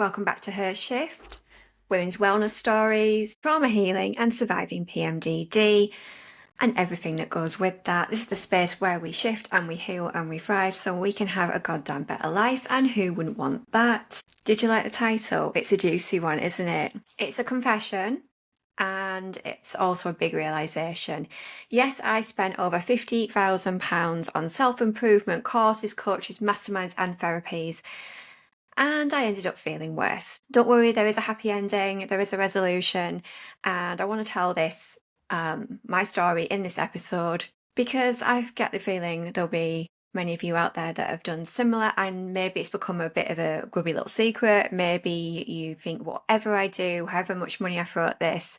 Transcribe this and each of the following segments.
Welcome back to Her Shift, women's wellness stories, trauma healing and surviving PMDD and everything that goes with that. This is the space where we shift and we heal and we thrive so we can have a goddamn better life, and who wouldn't want that? Did you like the title? It's a juicy one, isn't it? It's a confession. And it's also a big realisation. Yes, I spent over £50,000 on self-improvement courses, coaches, masterminds and therapies, and I ended up feeling worse. Don't worry, there is a happy ending, there is a resolution, and I want to tell this, my story in this episode, because I get the feeling there'll be many of you out there that have done similar, and maybe it's become a bit of a grubby little secret. Maybe you think whatever I do, however much money I throw at this,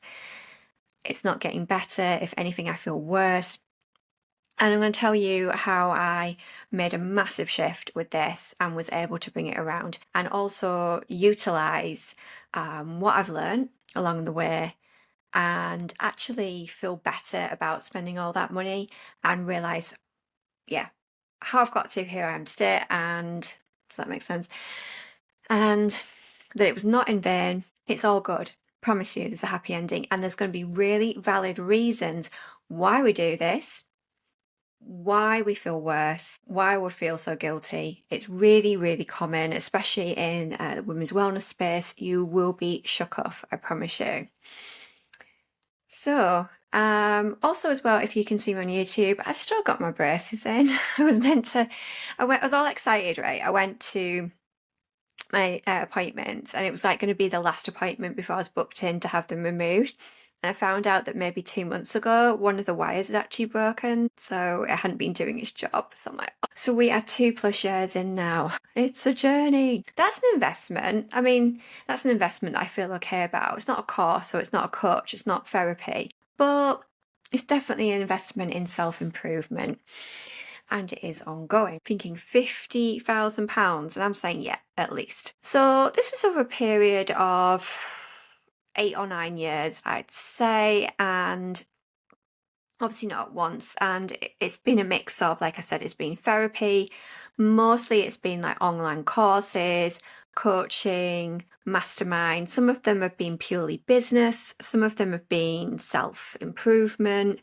it's not getting better. If anything, I feel worse. And I'm going to tell you how I made a massive shift with this and was able to bring it around, and also utilize what I've learned along the way, and actually feel better about spending all that money and realize, yeah, how I've got to here I am today. And does that make sense? And that it was not in vain. It's all good. Promise you, there's a happy ending, and there's going to be really valid reasons why we do this, why we feel worse, why we feel so guilty. It's really, really common, especially in the women's wellness space. You will be shook off, I promise you. So, also as well, if you can see me on YouTube, I've still got my braces in. I was all excited, right? I went to my appointment, and it was like going to be the last appointment before I was booked in to have them removed. And I found out that maybe 2 months ago, one of the wires had actually broken, so it hadn't been doing its job. So I'm like, oh. So we are 2+ years in now. It's a journey. That's an investment. I mean, that's an investment that I feel okay about. It's not a course, so it's not a coach, it's not therapy, but it's definitely an investment in self-improvement. And it is ongoing. Thinking £50,000, and I'm saying, yeah, at least. So this was over a period of 8 or 9 years, I'd say, and obviously not at once. And it's been a mix of, like I said, it's been therapy. Mostly it's been like online courses, coaching, mastermind. Some of them have been purely business. Some of them have been self-improvement.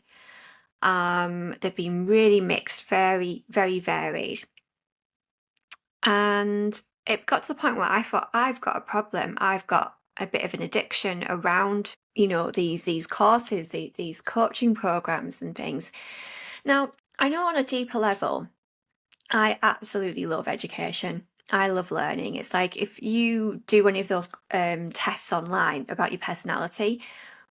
They've been really mixed, very, very varied. And it got to the point where I thought, I've got a problem. I've got a bit of an addiction around, these courses, these coaching programs and things. Now, I know on a deeper level, I absolutely love education. I love learning. It's like if you do any of those tests online about your personality,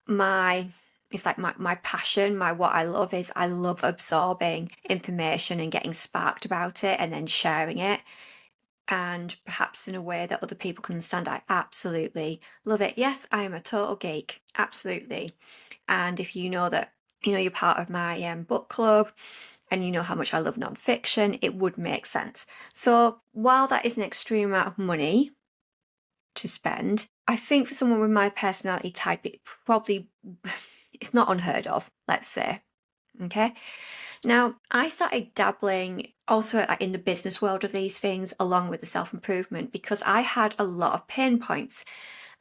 it's like my passion, what I love is I love absorbing information and getting sparked about it and then sharing it, and perhaps in a way that other people can understand. I absolutely love it. Yes, I am a total geek, absolutely. And if you know that, you're part of my book club, and you know how much I love nonfiction, it would make sense. So while that is an extreme amount of money to spend, I think for someone with my personality type, it's not unheard of, let's say. Okay. Now, I started dabbling also in the business world of these things, along with the self-improvement, because I had a lot of pain points.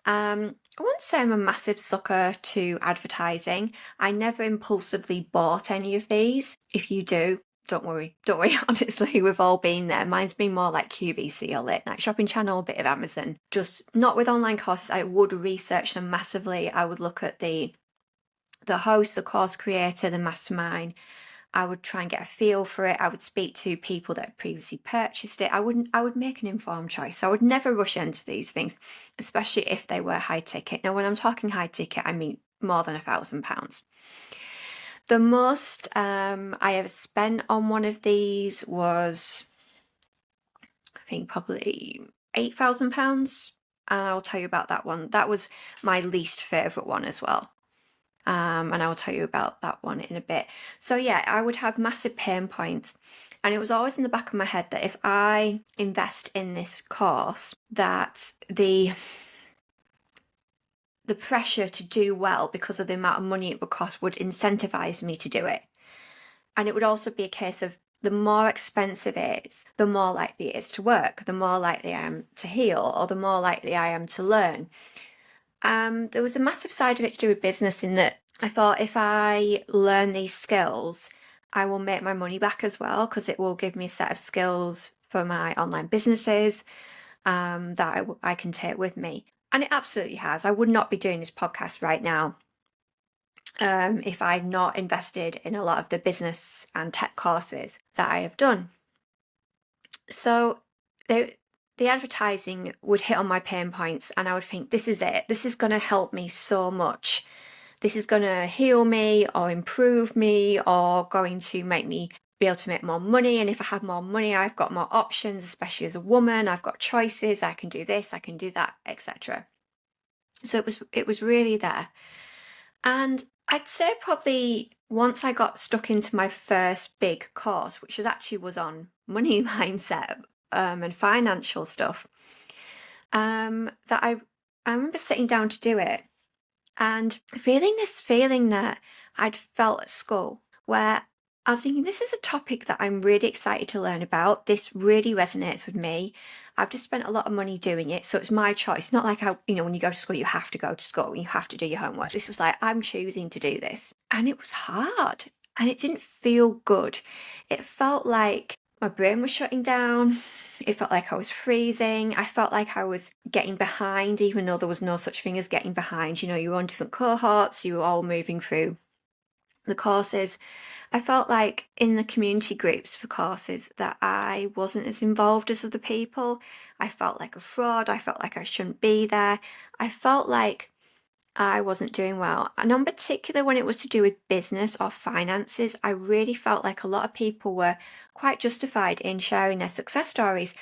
I wouldn't say I'm a massive sucker to advertising. I never impulsively bought any of these. If you do, don't worry, honestly, we've all been there. Mine's been more like QVC or late night shopping channel, a bit of Amazon. Just not with online courses. I would research them massively. I would look at the host, the course creator, the mastermind. I would try and get a feel for it. I would speak to people that had previously purchased it. I would make an informed choice. I would never rush into these things, especially if they were high ticket. Now, when I'm talking high ticket, I mean more than £1,000. The most I ever spent on one of these was, I think, probably £8,000. And I'll tell you about that one. That was my least favourite one as well. And I will tell you about that one in a bit. So yeah, I would have massive pain points. And it was always in the back of my head that if I invest in this course, that the pressure to do well because of the amount of money it would cost would incentivize me to do it. And it would also be a case of the more expensive it is, the more likely it is to work, the more likely I am to heal, or the more likely I am to learn. There was a massive side of it to do with business in that I thought if I learn these skills, I will make my money back as well because it will give me a set of skills for my online businesses that I can take with me. And it absolutely has. I would not be doing this podcast right now if I'd not invested in a lot of the business and tech courses that I have done. So the advertising would hit on my pain points, and I would think, this is it. This is going to help me so much. This is going to heal me or improve me or going to make me be able to make more money. And if I have more money, I've got more options, especially as a woman. I've got choices. I can do this, I can do that, etc. So it was really there. And I'd say probably once I got stuck into my first big course, which was on money mindset and financial stuff, that I remember sitting down to do it and feeling this feeling that I'd felt at school, where I was thinking, this is a topic that I'm really excited to learn about. This really resonates with me. I've just spent a lot of money doing it, so it's my choice. It's not like how, when you go to school, you have to go to school and you have to do your homework. This was like, I'm choosing to do this. And it was hard and it didn't feel good. It felt like my brain was shutting down. It felt like I was freezing. I felt like I was getting behind, even though there was no such thing as getting behind. You were on different cohorts, you were all moving through the courses. I felt like in the community groups for courses that I wasn't as involved as other people. I felt like a fraud. I felt like I shouldn't be there. I felt like I wasn't doing well. And in particular, when it was to do with business or finances, I really felt like a lot of people were quite justified in sharing their success stories,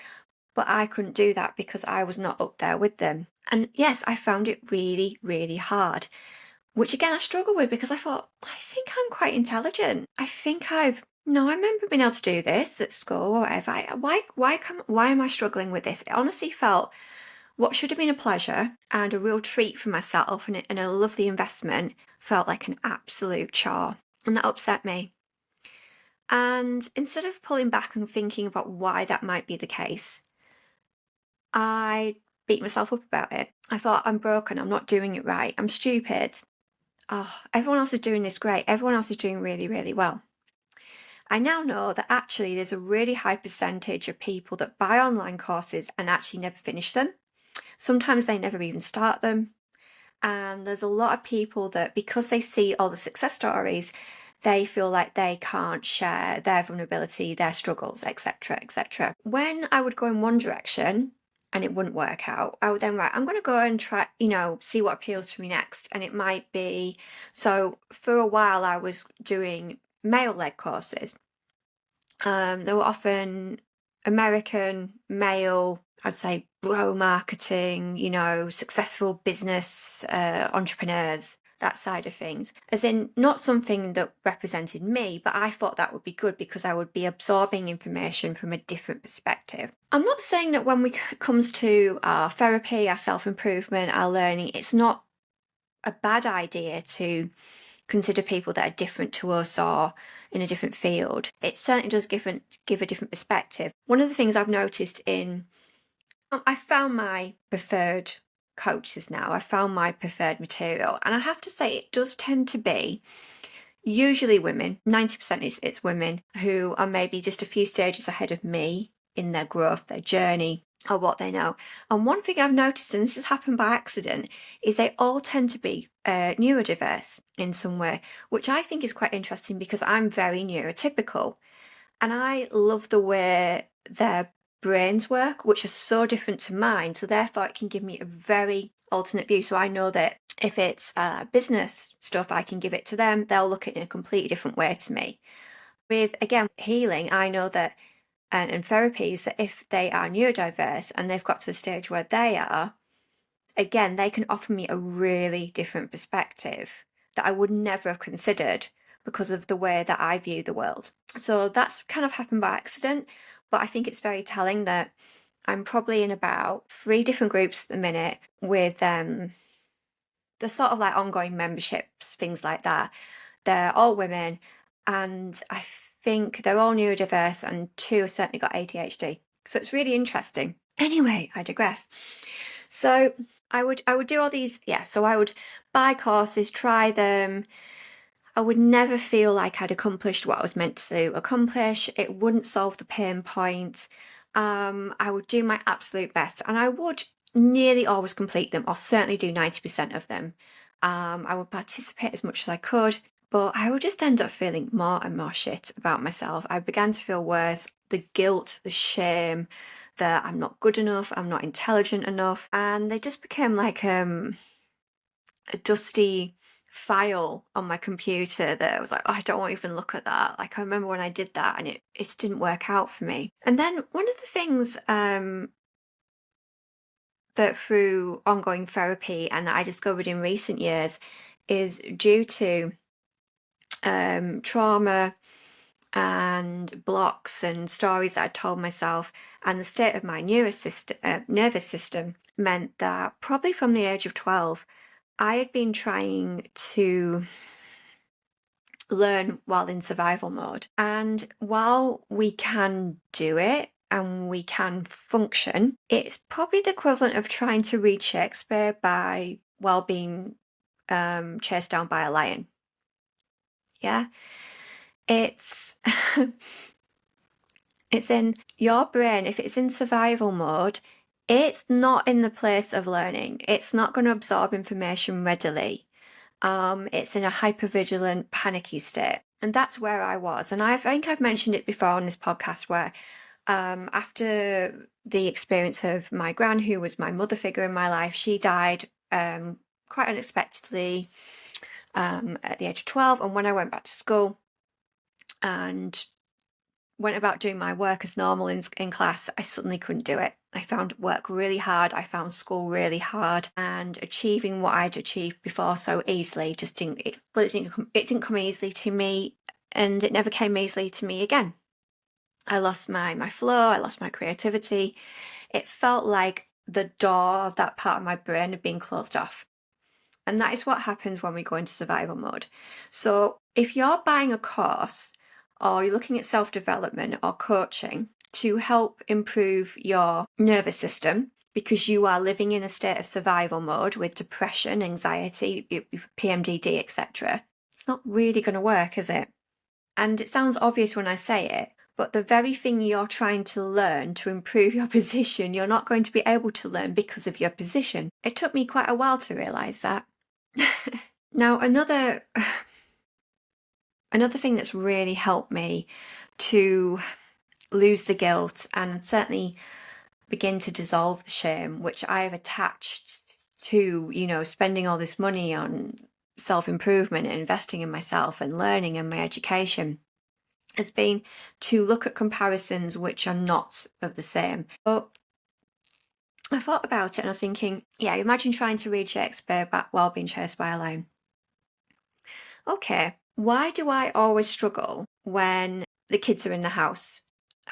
but I couldn't do that because I was not up there with them. And yes, I found it really, really hard, which again I struggle with because I thought, I think I'm quite intelligent. I think no, I remember being able to do this at school or whatever. Why am I struggling with this? It honestly felt what should have been a pleasure and a real treat for myself and a lovely investment felt like an absolute chore. And that upset me. And instead of pulling back and thinking about why that might be the case, I beat myself up about it. I thought, I'm broken, I'm not doing it right, I'm stupid. Oh, everyone else is doing this great. Everyone else is doing really, really well. I now know that actually there's a really high percentage of people that buy online courses and actually never finish them. Sometimes they never even start them. And there's a lot of people that because they see all the success stories, they feel like they can't share their vulnerability, their struggles, etc., etc. When I would go in one direction and it wouldn't work out, I would then I'm going to go and try, see what appeals to me next. And it might be, so for a while I was doing male-led courses. They were often American, male, I'd say bro marketing, successful business entrepreneurs, that side of things. As in, not something that represented me, but I thought that would be good because I would be absorbing information from a different perspective. I'm not saying that when it comes to our therapy, our self-improvement, our learning, it's not a bad idea to consider people that are different to us or in a different field. It certainly does give a different perspective. One of the things I've noticed I found my preferred coaches now. I found my preferred material. And I have to say, it does tend to be usually women. 90% it's women who are maybe just a few stages ahead of me in their growth, their journey, or what they know. And one thing I've noticed, and this has happened by accident, is they all tend to be neurodiverse in some way, which I think is quite interesting because I'm very neurotypical. And I love the way their brains work, which are so different to mine. So therefore it can give me a very alternate view. So I know that if it's business stuff, I can give it to them. They'll look at it in a completely different way to me. With, again, healing, I know that, and therapies, that if they are neurodiverse and they've got to the stage where they are, again, they can offer me a really different perspective that I would never have considered because of the way that I view the world. So that's kind of happened by accident, but I think it's very telling that I'm probably in about 3 different groups at the minute with the sort of like ongoing memberships, things like that. They're all women, and I think they're all neurodiverse, and 2 have certainly got ADHD. So it's really interesting. Anyway, I digress. So I would do all these, yeah, so I would buy courses, try them. I would never feel like I'd accomplished what I was meant to accomplish. It wouldn't solve the pain point. I would do my absolute best, and I would nearly always complete them, or certainly do 90% of them. I would participate as much as I could, but I would just end up feeling more and more shit about myself. I began to feel worse, the guilt, the shame that I'm not good enough, I'm not intelligent enough, and they just became like a dusty file on my computer that I was like, oh, I don't want to even look at that. Like, I remember when I did that and it didn't work out for me. And then one of the things that through ongoing therapy and that I discovered in recent years is due to trauma and blocks and stories that I told myself, and the state of my nervous system meant that probably from the age of 12, I had been trying to learn while in survival mode. And while we can do it and we can function, it's probably the equivalent of trying to read Shakespeare while being chased down by a lion. Yeah. It's it's in your brain. If it's in survival mode, it's not in the place of learning. It's not going to absorb information readily. It's in a hypervigilant, panicky state. And that's where I was. And I think I've mentioned it before on this podcast where after the experience of my gran, who was my mother figure in my life, she died quite unexpectedly at the age of 12. And when I went back to school and went about doing my work as normal in class, I suddenly couldn't do it. I found work really hard. I found school really hard, and achieving what I'd achieved before so easily just it didn't come easily to me, and it never came easily to me again. I lost my flow. I lost my creativity. It felt like the door of that part of my brain had been closed off. And that is what happens when we go into survival mode. So if you're buying a course or you're looking at self-development or coaching to help improve your nervous system because you are living in a state of survival mode with depression, anxiety, PMDD, etc., it's not really going to work, is it? And it sounds obvious when I say it, but the very thing you're trying to learn to improve your position, you're not going to be able to learn because of your position. It took me quite a while to realise that. Now, another thing that's really helped me to lose the guilt and certainly begin to dissolve the shame, which I have attached to, spending all this money on self-improvement and investing in myself and learning and my education, has been to look at comparisons which are not of the same. But I thought about it and I was thinking, yeah, imagine trying to read Shakespeare while being chased by a lion. Okay, why do I always struggle when the kids are in the house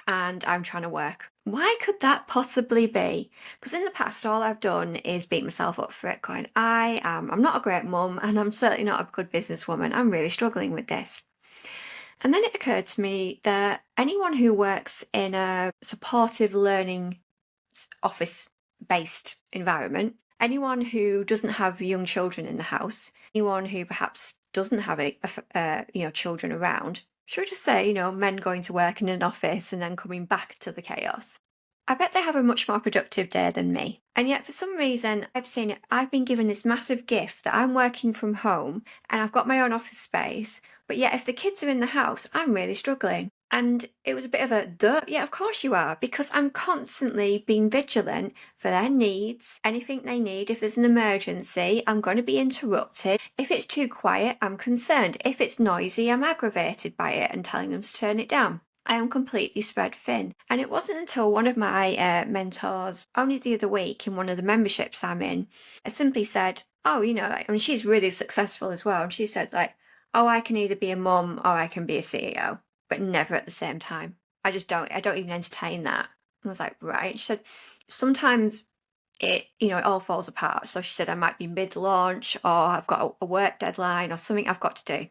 and I'm trying to work? Why could that possibly be? Because in the past, all I've done is beat myself up for it, going, I'm not a great mum and I'm certainly not a good businesswoman. I'm really struggling with this. And then it occurred to me that anyone who works in a supportive learning office-based environment, anyone who doesn't have young children in the house, anyone who perhaps doesn't have children around, should we just say, men going to work in an office and then coming back to the chaos. I bet they have a much more productive day than me. And yet for some reason, I've been given this massive gift that I'm working from home and I've got my own office space, but yet if the kids are in the house, I'm really struggling. And it was a bit of a duh, yeah, of course you are, because I'm constantly being vigilant for their needs, anything they need. If there's an emergency, I'm going to be interrupted. If it's too quiet, I'm concerned. If it's noisy, I'm aggravated by it and telling them to turn it down. I am completely spread thin. And it wasn't until one of my mentors, only the other week in one of the memberships I'm in, simply said, oh, she's really successful as well. And she said, oh, I can either be a mum or I can be a CEO, but never at the same time. I don't even entertain that. And I was like, right. She said, sometimes it all falls apart. So she said, I might be mid-launch or I've got a work deadline or something I've got to do.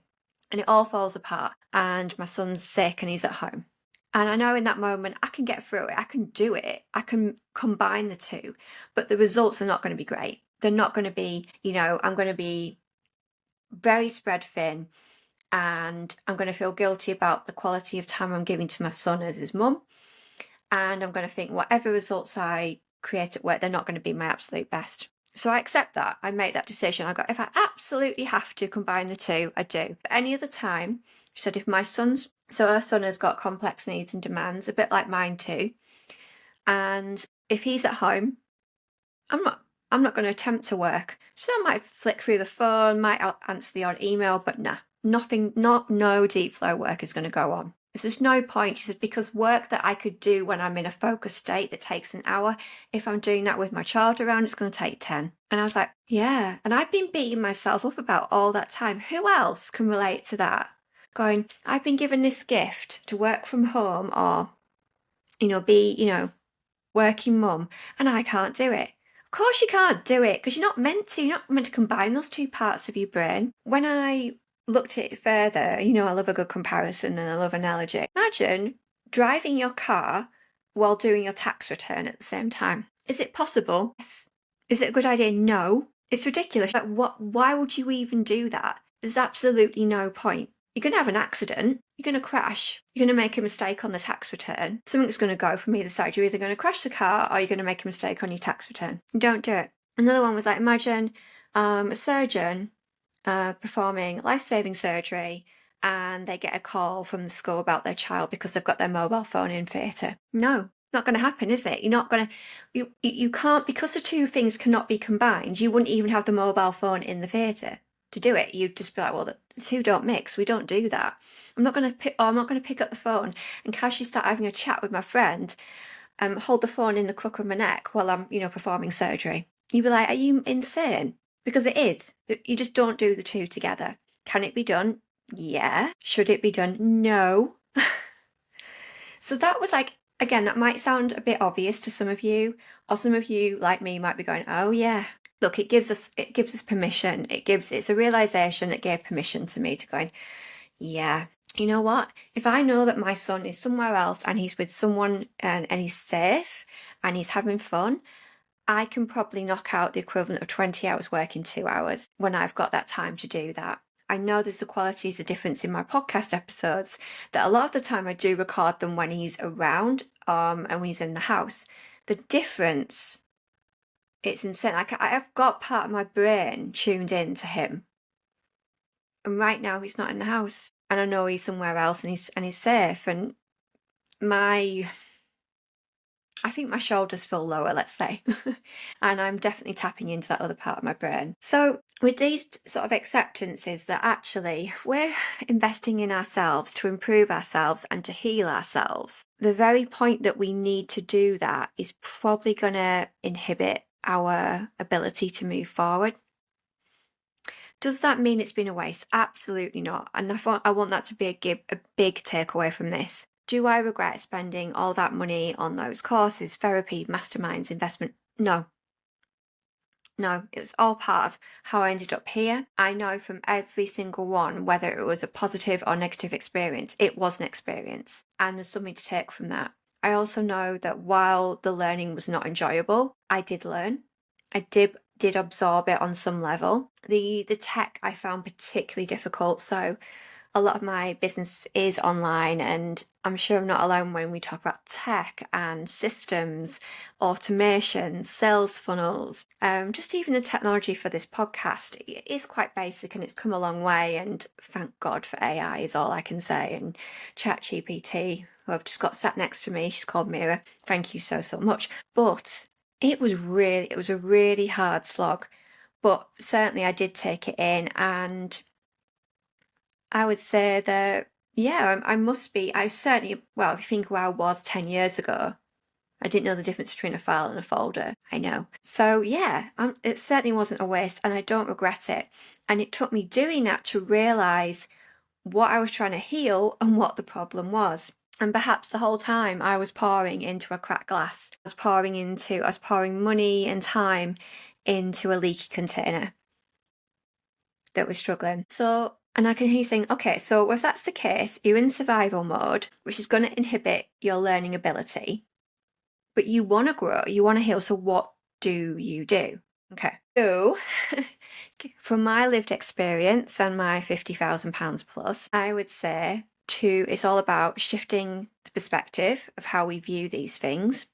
and it all falls apart, and my son's sick and he's at home. And I know in that moment I can get through it, I can do it, I can combine the two, but the results are not going to be great. They're not going to be, I'm going to be very spread thin, and I'm going to feel guilty about the quality of time I'm giving to my son as his mum. And I'm going to think whatever results I create at work, they're not going to be my absolute best. So I accept that. I make that decision. I go, if I absolutely have to combine the two, I do. But any other time, she said, if my son's, so our son has got complex needs and demands, a bit like mine too. And if he's at home, I'm not going to attempt to work. So I might flick through the phone, might answer the odd email, but nah, no deep flow work is going to go on. There's just no point. She said, because work that I could do when I'm in a focused state that takes an hour, if I'm doing that with my child around, it's going to take 10. And I was like, yeah. And I've been beating myself up about all that time. Who else can relate to that? Going, I've been given this gift to work from home or, be, working mum, and I can't do it. Of course you can't do it, because you're not meant to. You're not meant to combine those two parts of your brain. When I looked at it further, I love a good comparison and I love analogy. Imagine driving your car while doing your tax return at the same time. Is it possible? Yes. Is it a good idea? No. It's ridiculous. Why would you even do that? There's absolutely no point. You're going to have an accident. You're going to crash. You're going to make a mistake on the tax return. Something's going to go from either side. You're either going to crash the car or you're going to make a mistake on your tax return. Don't do it. Another one was like, imagine a surgeon performing life-saving surgery, and they get a call from the school about their child because they've got their mobile phone in theatre. No, not going to happen, is it? You're not going to, you can't, because the two things cannot be combined. You wouldn't even have the mobile phone in the theatre to do it. You'd just be like, well, the two don't mix. We don't do that. I'm not going to pick up the phone and casually start having a chat with my friend, hold the phone in the crook of my neck while I'm, performing surgery. You'd be like, are you insane? Because it is. You just don't do the two together. Can it be done? Yeah. Should it be done? No. So that was like, again, that might sound a bit obvious to some of you, or some of you like me might be going, oh yeah. Look, it gives us permission. It's a realization that gave permission to me to go, yeah, you know what? If I know that my son is somewhere else and he's with someone and he's safe and he's having fun, I can probably knock out the equivalent of 20 hours work in 2 hours when I've got that time to do that. I know there's a qualities of difference in my podcast episodes, that a lot of the time I do record them when he's around and when he's in the house. The difference, it's insane. Like I've got part of my brain tuned in to him. And right now he's not in the house. And I know he's somewhere else and he's safe. And I think my shoulders feel lower, let's say. And I'm definitely tapping into that other part of my brain. So with these sort of acceptances that actually we're investing in ourselves to improve ourselves and to heal ourselves, the very point that we need to do that is probably going to inhibit our ability to move forward. Does that mean it's been a waste? Absolutely not. And I want that to be a big takeaway from this. Do I regret spending all that money on those courses, therapy, masterminds, investment? No. No, it was all part of how I ended up here. I know from every single one, whether it was a positive or negative experience, it was an experience. And there's something to take from that. I also know that while the learning was not enjoyable, I did learn. I did absorb it on some level. The tech I found particularly difficult. So a lot of my business is online, and I'm sure I'm not alone when we talk about tech and systems, automation, sales funnels, just even the technology for this podcast. It is quite basic and it's come a long way, and thank God for AI is all I can say. And ChatGPT, who I've just got sat next to me, she's called Mira. Thank you so much. But it was a really hard slog, but certainly I did take it in, and I would say that, yeah, I certainly, well, if you think where I was 10 years ago, I didn't know the difference between a file and a folder. I know. So yeah, it certainly wasn't a waste, and I don't regret it. And it took me doing that to realize what I was trying to heal and what the problem was. And perhaps the whole time I was pouring into a cracked glass. I was pouring money and time into a leaky container that was struggling. So And I can hear you saying, okay, so if that's the case, you're in survival mode, which is going to inhibit your learning ability, but you want to grow, you want to heal. So what do you do? Okay. So from my lived experience and my £50,000 plus, I would say it's all about shifting the perspective of how we view these things,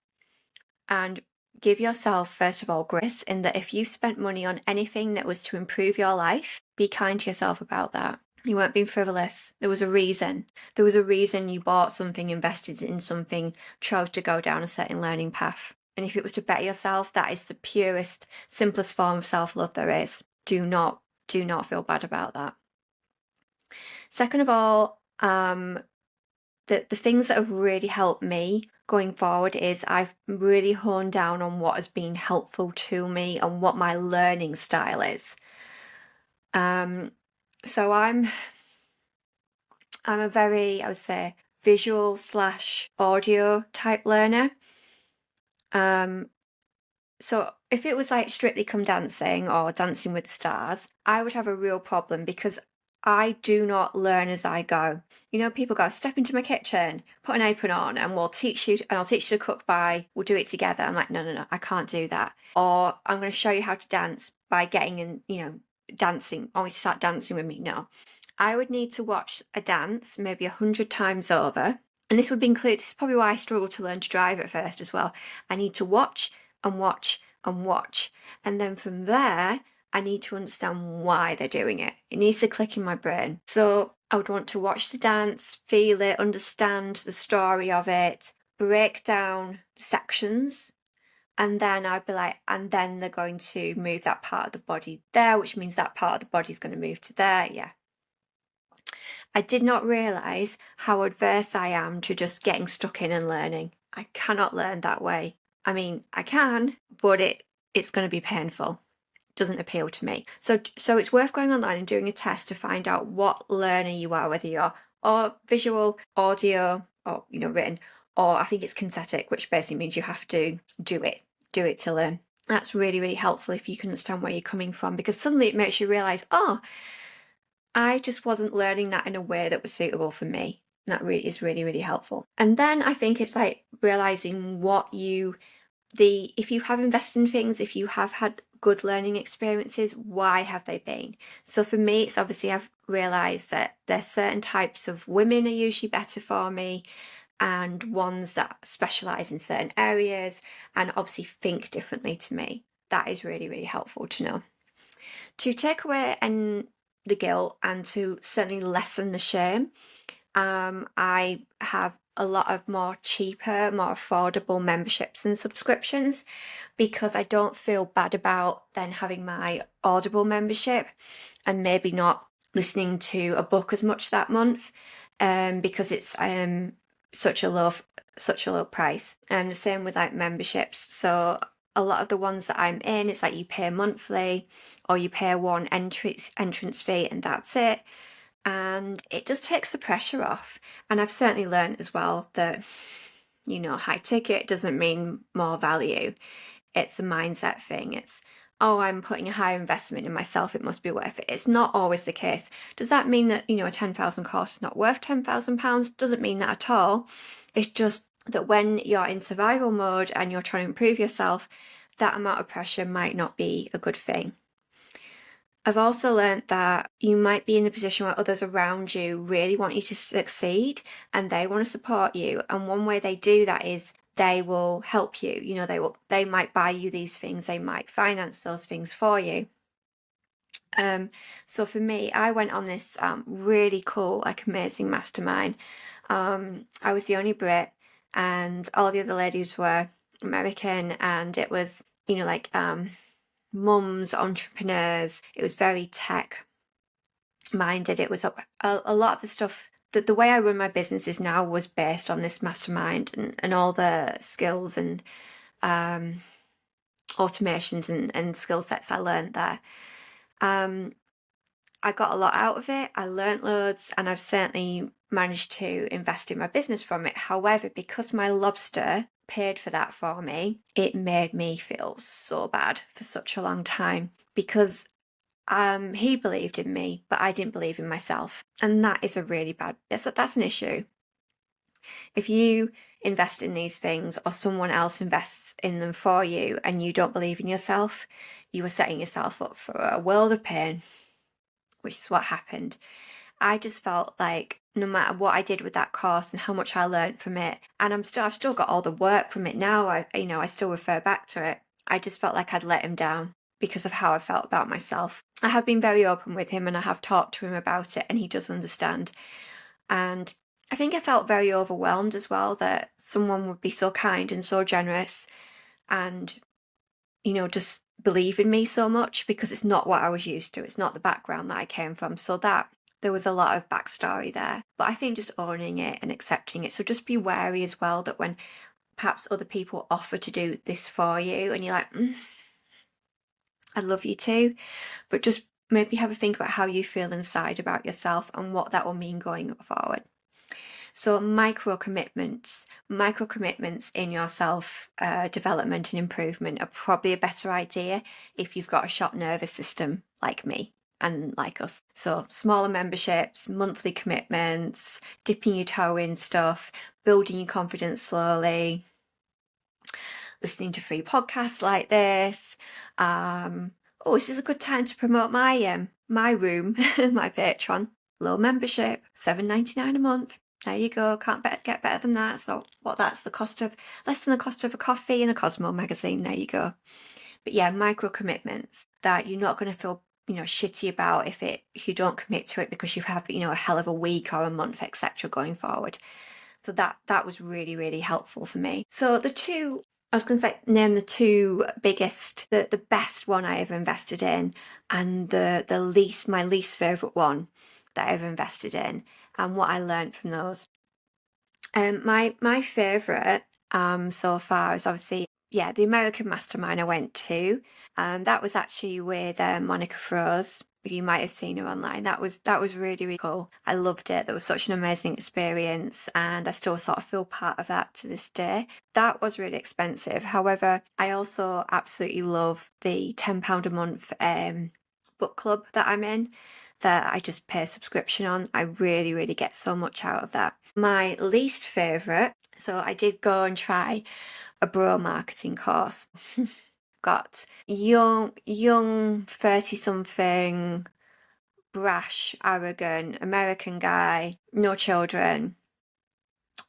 and give yourself, first of all, grace in that if you spent money on anything that was to improve your life, be kind to yourself about that. You weren't being frivolous. There was a reason. There was a reason you bought something, invested in something, chose to go down a certain learning path. And if it was to better yourself, that is the purest, simplest form of self-love there is. Do not feel bad about that. Second of all, the things that have really helped me going forward is I've really honed down on what has been helpful to me and what my learning style is. So I'm a very, I would say, visual / audio type learner. So if it was like Strictly Come Dancing or Dancing with the Stars, I would have a real problem because I do not learn as I go. You know, people go, step into my kitchen, put an apron on, and I'll teach you to cook we'll do it together. I'm like, no, I can't do that. Or I'm going to show you how to dance by getting in, dancing. I want you to start dancing with me. No, I would need to watch a dance maybe 100 times over. And this would include, this is probably why I struggled to learn to drive at first as well. I need to watch and watch and watch. And then from there, I need to understand why they're doing it. It needs to click in my brain. So I would want to watch the dance, feel it, understand the story of it, break down the sections. And then I'd be like, and then they're going to move that part of the body there, which means that part of the body is going to move to there. Yeah. I did not realise how adverse I am to just getting stuck in and learning. I cannot learn that way. I mean, I can, but it's going to be painful. It doesn't appeal to me. So it's worth going online and doing a test to find out what learner you are, whether you're or visual, audio, or written, or I think it's kinesthetic, which basically means you have to do it to learn. That's really, really helpful if you can understand where you're coming from, because suddenly it makes you realise, oh, I just wasn't learning that in a way that was suitable for me. That really is really, really helpful. And then I think it's like realizing if you have invested in things, if you have had good learning experiences, why have they been? So for me, it's obviously I've realized that there's certain types of women are usually better for me, and ones that specialize in certain areas and obviously think differently to me. That is really, really helpful to know. To take away the guilt and to certainly lessen the shame, I have a lot of more cheaper, more affordable memberships and subscriptions, because I don't feel bad about then having my Audible membership and maybe not listening to a book as much that month, because it's such a low price. And the same with like memberships. So a lot of the ones that I'm in, it's like you pay monthly or you pay one entrance fee and that's it. And it just takes the pressure off. And I've certainly learned as well that, high ticket doesn't mean more value. It's a mindset thing. It's, oh, I'm putting a higher investment in myself, it must be worth it. It's not always the case. Does that mean that, a 10,000 course is not worth £10,000? Doesn't mean that at all. It's just that when you're in survival mode and you're trying to improve yourself, that amount of pressure might not be a good thing. I've also learned that you might be in a position where others around you really want you to succeed and they want to support you. And one way they do that is they will help you. They might buy you these things, they might finance those things for you. So for me, I went on this really cool, amazing mastermind. I was the only Brit and all the other ladies were American, and it was, mums, entrepreneurs. It was very tech minded. It was a lot of the stuff that the way I run my businesses now was based on this mastermind and all the skills and automations and skill sets I learned there. I got a lot out of it. I learned loads, and I've certainly managed to invest in my business from it. However, because my lobster paid for that for me, it made me feel so bad for such a long time, because He believed in me, but I didn't believe in myself. And that is a really that's an issue. If you invest in these things or someone else invests in them for you and you don't believe in yourself, you are setting yourself up for a world of pain, which is what happened. I just felt like no matter what I did with that course and how much I learned from it, and I've still got all the work from it now. I still refer back to it. I just felt like I'd let him down because of how I felt about myself. I have been very open with him and I have talked to him about it, and he does understand. And I think I felt very overwhelmed as well that someone would be so kind and so generous and, just believe in me so much, because it's not what I was used to. It's not the background that I came from. So that there was a lot of backstory there. But I think just owning it and accepting it. So just be wary as well that when perhaps other people offer to do this for you and you're like, I'd love you to, but just maybe have a think about how you feel inside about yourself and what that will mean going forward. So micro commitments in your self development and improvement are probably a better idea if you've got a shot nervous system like me and like us. So smaller memberships, monthly commitments, dipping your toe in stuff, building your confidence slowly, listening to free podcasts like this. This is a good time to promote my room, my Patreon. Low membership, $7.99 a month. There you go. Can't get better than that. So that's the cost of less than the cost of a coffee and a Cosmo magazine. There you go. But yeah, micro commitments that you're not going to feel shitty about if you don't commit to it because you have a hell of a week or a month, etc. going forward. So that was really, really helpful for me. So I was going to say, name the two biggest, the best one I ever invested in, and my least favorite one that I ever invested in, and what I learned from those. My favorite so far is obviously, the American Mastermind I went to. That was actually with Monica Froese. You might have seen her online. That was really, really cool. I loved it. That was such an amazing experience, and I still sort of feel part of that to this day. That was really expensive. However, I also absolutely love the £10 a month book club that I'm in, that I just pay a subscription on. I really, really get so much out of that. My least favourite, so I did go and try a bro marketing course. Got young 30-something, brash, arrogant American guy, no children,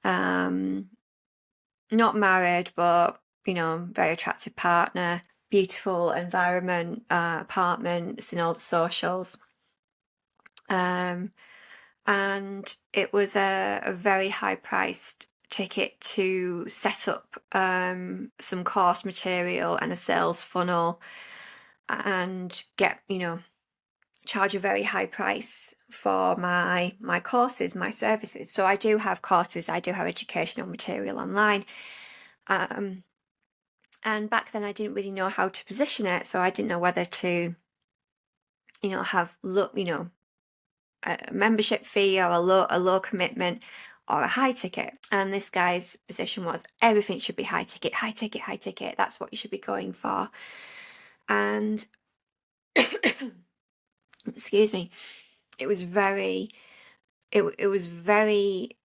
not married, but very attractive partner, beautiful environment, apartments in all the socials. And it was a very high priced ticket to set up some course material and a sales funnel and get charge a very high price for my courses, my services. So I do have courses, I do have educational material online, and back then I didn't really know how to position it, so I didn't know whether to have a membership fee or a low commitment or a high ticket. And this guy's position was everything should be high ticket. That's what you should be going for. And excuse me, it was very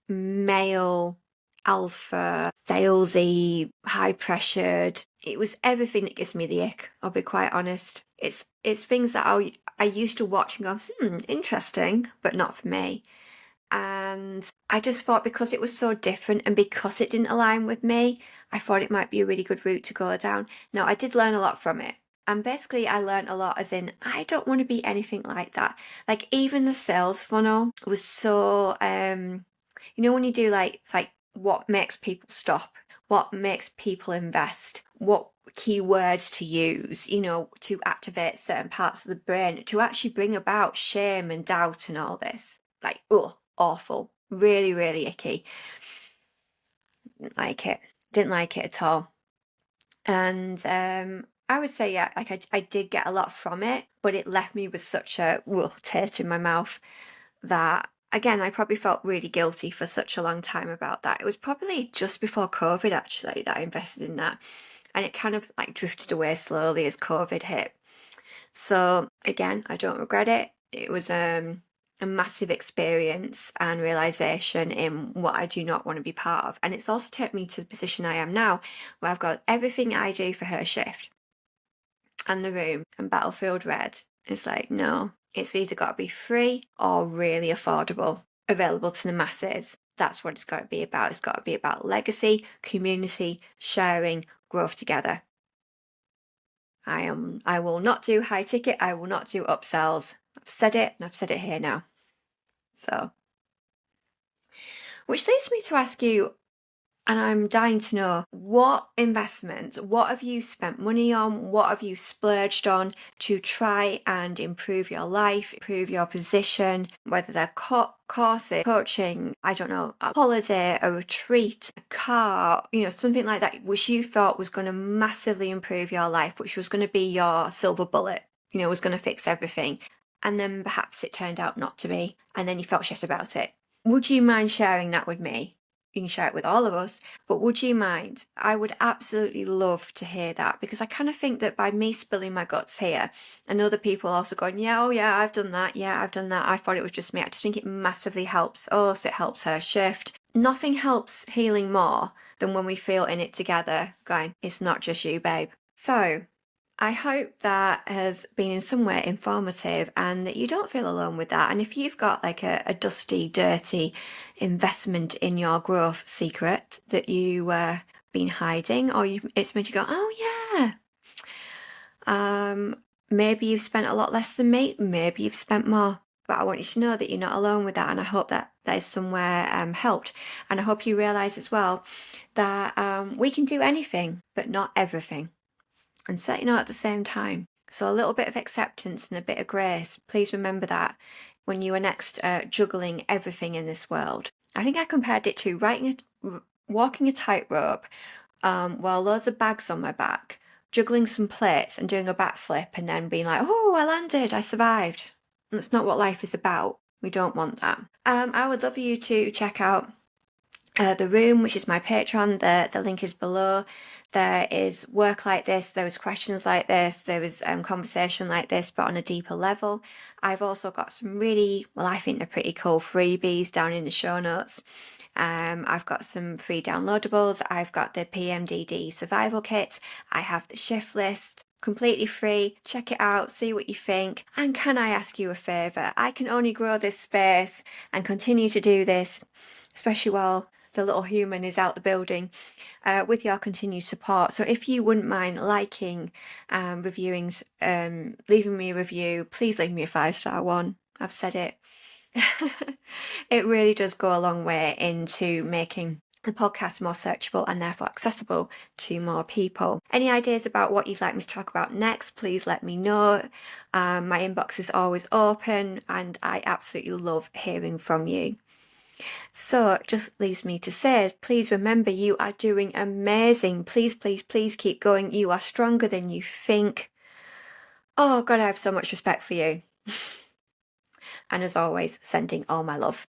male, alpha, salesy, high pressured. It was everything that gives me the ick, I'll be quite honest. It's things that I used to watch and go, interesting, but not for me. And I just thought, because it was so different and because it didn't align with me, I thought it might be a really good route to go down. Now, I did learn a lot from it. And basically, I learned a lot as in, I don't want to be anything like that. Like, even the sales funnel was so, when you do it's like what makes people stop, what makes people invest, what keywords to use, to activate certain parts of the brain, to actually bring about shame and doubt and all this. Like, awful. Really, really icky. Didn't like it at all. And I would say, I did get a lot from it, but it left me with such a taste in my mouth that, again, I probably felt really guilty for such a long time about that. It was probably just before COVID, actually, that I invested in that. And it kind of drifted away slowly as COVID hit. So again, I don't regret it. It was a massive experience and realization in what I do not want to be part of. And it's also taken me to the position I am now, where I've got everything I do for her shift and the room and Battlefield Red. It's like, no, it's either got to be free or really affordable, available to the masses. That's what it's got to be about. It's got to be about legacy, community, sharing, growth together. I will not do high ticket. I will not do upsells. I've said it and I've said it here now. So, which leads me to ask you, and I'm dying to know, what investments, what have you spent money on? What have you splurged on to try and improve your life, improve your position, whether they're courses, coaching, I don't know, a holiday, a retreat, a car, something like that, which you thought was going to massively improve your life, which was going to be your silver bullet, was going to fix everything. And then perhaps it turned out not to be, and then you felt shit about it. Would you mind sharing that with me? You can share it with all of us, but would you mind? I would absolutely love to hear that, because I kind of think that by me spilling my guts here and other people also going, yeah, oh yeah, I've done that. Yeah, I've done that. I thought it was just me. I just think it massively helps us. It helps her shift. Nothing helps healing more than when we feel in it together going, it's not just you, babe. So I hope that has been in some way informative and that you don't feel alone with that. And if you've got like a dusty, dirty investment in your growth secret that you been hiding, or it's made you go, oh yeah, maybe you've spent a lot less than me, maybe you've spent more. But I want you to know that you're not alone with that, and I hope that that is somewhere helped. And I hope you realise as well that we can do anything, but not everything. And certainly not at the same time. So a little bit of acceptance and a bit of grace. Please remember that when you are next juggling everything in this world. I think I compared it to walking a tightrope while loads of bags on my back, juggling some plates and doing a backflip and then being like, oh, I landed, I survived. And that's not what life is about. We don't want that. I would love you to check out the room, which is my Patreon. The link is below. There is work like this, there was questions like this, there was conversation like this, but on a deeper level. I've also got some really, well, I think they're pretty cool freebies down in the show notes. I've got some free downloadables. I've got the PMDD survival kit. I have the shift list, completely free. Check it out, see what you think. And can I ask you a favour? I can only grow this space and continue to do this, especially while the little human is out the building, with your continued support. So if you wouldn't mind liking, reviewing, leaving me a review, please leave me a 5-star one. I've said it. It really does go a long way into making the podcast more searchable and therefore accessible to more people. Any ideas about what you'd like me to talk about next, please let me know. My inbox is always open and I absolutely love hearing from you. So it just leaves me to say, please remember you are doing amazing. Please, please, please keep going. You are stronger than you think. Oh God, I have so much respect for you. And as always, sending all my love.